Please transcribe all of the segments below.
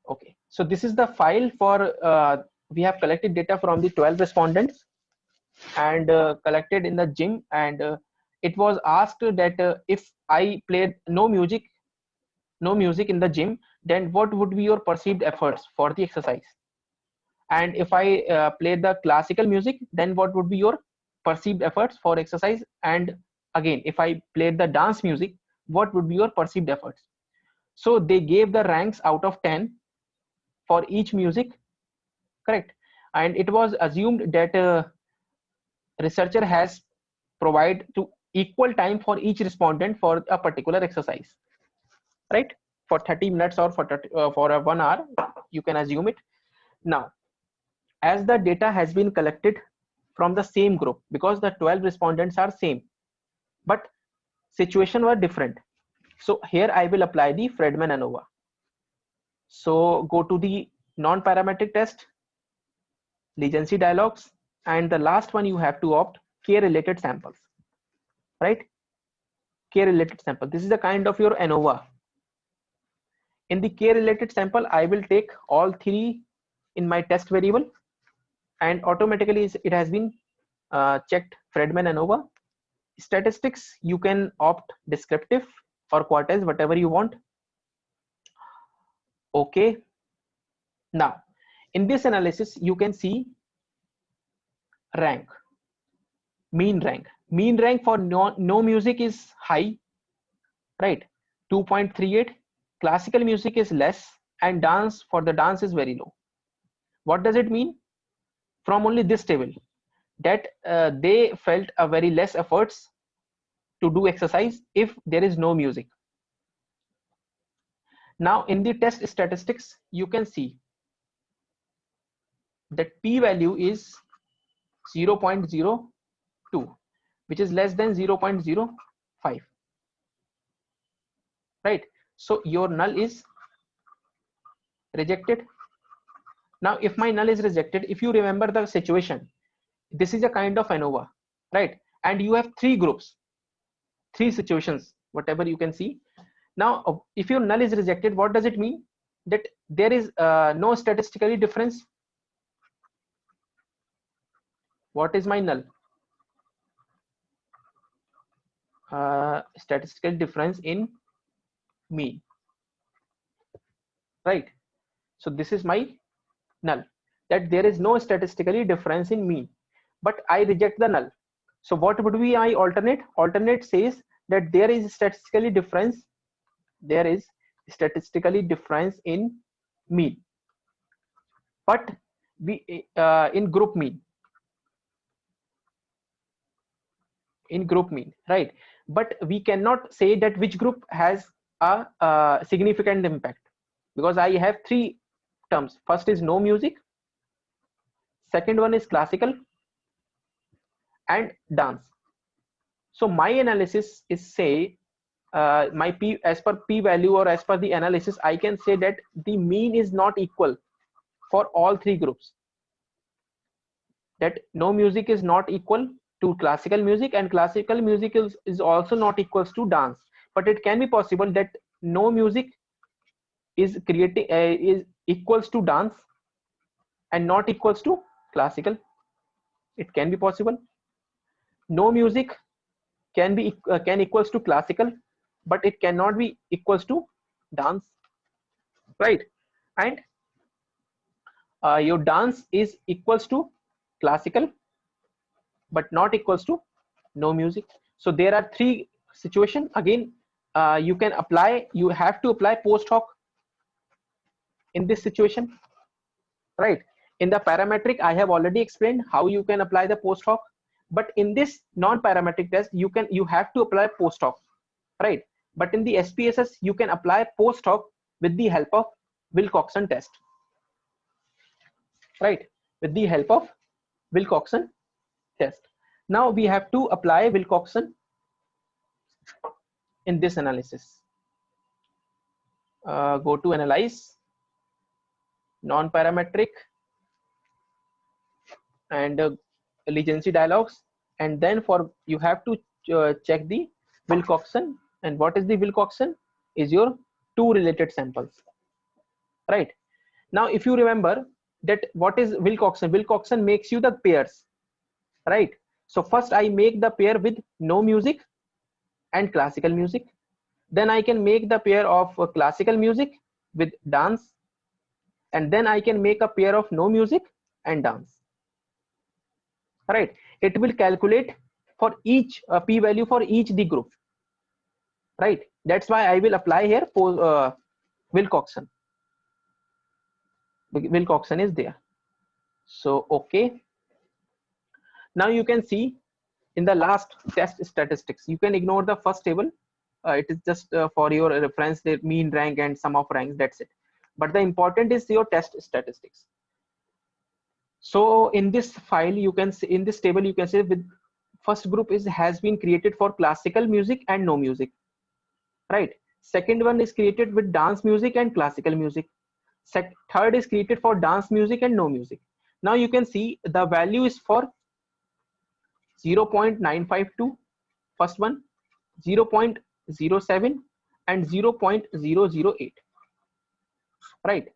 Okay, so this is the file for we have collected data from the 12 respondents and collected in the gym, and it was asked that if I played no music in the gym, then what would be your perceived efforts for the exercise? And if I play the classical music, then what would be your perceived efforts for exercise? And again, if I played the dance music, what would be your perceived efforts? So they gave the ranks out of 10 for each music, correct? And it was assumed that researcher has provided to equal time for each respondent for a particular exercise, right? For 30 minutes or for a 1 hour, you can assume it. Now, as the data has been collected from the same group, because the 12 respondents are same, but situation were different. So here I will apply the Fredman ANOVA. So go to the non-parametric test, legency dialogues, and the last one you have to opt K-related samples, right? K-related sample. This is the kind of your ANOVA. In the K-related sample, I will take all three in my test variable, and automatically it has been checked Fredman ANOVA. Statistics, you can opt descriptive or quartiles, whatever you want. Okay. Now, in this analysis, you can see rank, mean rank. Mean rank for no music is high, right? 2.38. Classical music is less, and dance, for the dance, is very low. What does it mean? From only this table, that they felt a very less efforts to do exercise if there is no music. Now in the test statistics, you can see that p-value is 0.02, which is less than 0.05, right? So your null is rejected. Now if my null is rejected, if you remember the situation, this is a kind of ANOVA, right? And you have three groups, three situations, whatever you can see. Now if your null is rejected, what does it mean? That there is no statistically difference. What is my null? Statistical difference in mean, right? So this is my null, that there is no statistically difference in mean, but I reject the null. So what would be my alternate? Alternate says that there is statistically difference, there is statistically difference in mean, but we in group mean, right? But we cannot say that which group has a significant impact, because I have three terms. First is no music, second one is classical, and dance. So my analysis is say my p, as per p value or as per the analysis, I can say that the mean is not equal for all three groups, that no music is not equal to classical music, and classical music is also not equals to dance. But it can be possible that no music is creating is equals to dance and not equals to classical. It can be possible. No music can be can equals to classical, but it cannot be equals to dance, right? And your dance is equals to classical but not equals to no music. So there are three situations. Again, you can apply, you have to apply post hoc in this situation, right? In the parametric, I have already explained how you can apply the post hoc, but in this non-parametric test, you have to apply post hoc, right? But in the SPSS, you can apply post hoc with the help of Wilcoxon test, right? With the help of Wilcoxon test. Now we have to apply Wilcoxon in this analysis. Go to analyze, non-parametric, and legency dialogues, and then for you have to check the Wilcoxon. And what is the Wilcoxon? Is your two related samples, right? Now if you remember that what is Wilcoxon, Wilcoxon makes you the pairs, right? So first I make the pair with no music and classical music, then I can make the pair of classical music with dance, and then I can make a pair of no music and dance, right? It will calculate for each p value for each the group, right? That's why I will apply here for Wilcoxon. Wilcoxon is there. So okay, now you can see in the last test statistics, you can ignore the first table. It is just for your reference, the mean rank and sum of ranks, that's it. But the important is your test statistics. So in this file, you can see in this table, you can say with first group is has been created for classical music and no music, right? Second one is created with dance music and classical music. Third is created for dance music and no music. Now you can see the value is for 0.952 first one, 0.07 and 0.008, right?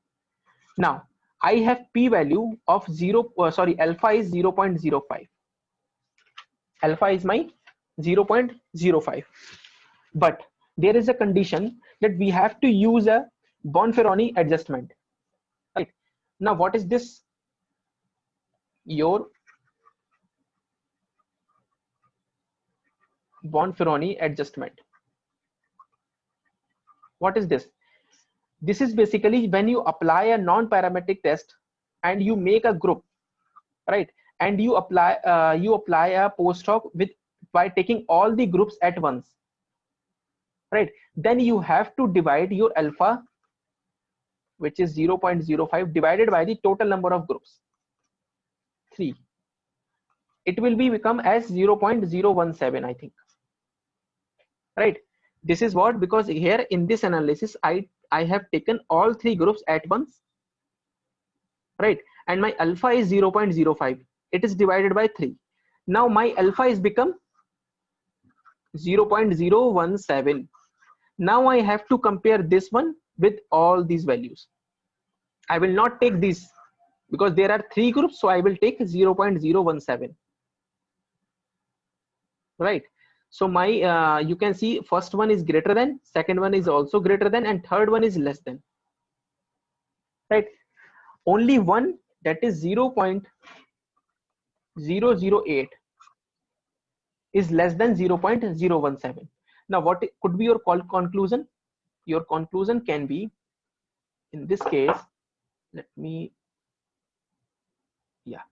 Now I have p value of alpha is 0.05, alpha is my 0.05, but there is a condition that we have to use a Bonferroni adjustment, right? Now what is this? Your Bonferroni adjustment. What is this? This is basically when you apply a non-parametric test and you make a group, right? And you apply a post hoc with by taking all the groups at once, right? Then you have to divide your alpha, which is 0.05, divided by the total number of groups, 3. It will be become as 0.017, I think, right? This is what, because here in this analysis I have taken all 3 groups at once, right? And my alpha is 0.05, it is divided by 3. Now my alpha is become 0.017. Now I have to compare this one with all these values. I will not take this because there are 3 groups, so I will take 0.017, right? So my you can see first one is greater than, second one is also greater than, and third one is less than, right? Only one, that is 0.008 is less than 0.017. Now what could be your conclusion? Your conclusion can be, in this case, let me, yeah.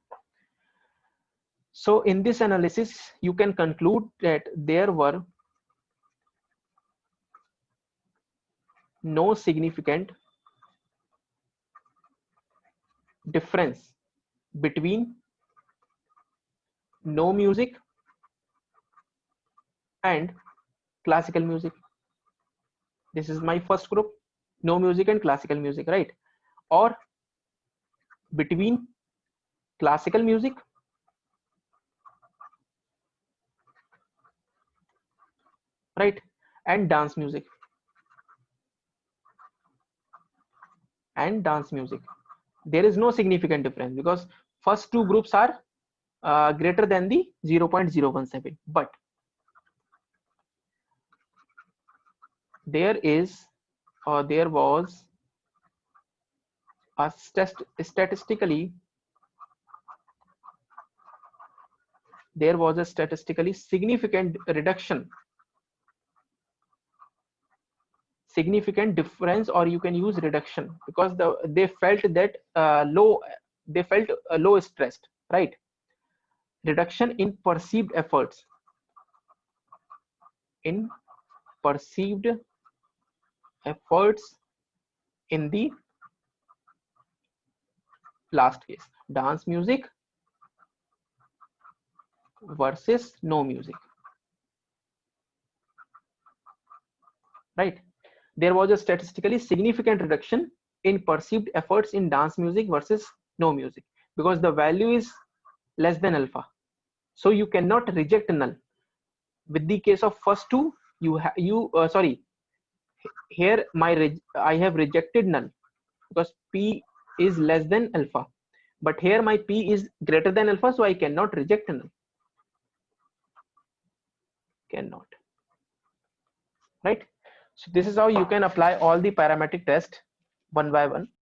So in this analysis, you can conclude that there were no significant difference between no music and classical music. This is my first group, no music and classical music, right? Or between classical music right and dance music, there is no significant difference because first 2 groups are greater than the 0.017, but there was a statistically significant difference, or you can use reduction, because they felt that low stressed, right? Reduction in perceived efforts, in the last case, dance music versus no music, right? There was a statistically significant reduction in perceived efforts in dance music versus no music because the value is less than alpha, so you cannot reject null. With the case of first 2, sorry, here I have rejected null because p is less than alpha, but here my P is greater than alpha, so I cannot reject null. Cannot, right? So this is how you can apply all the parametric test one by one.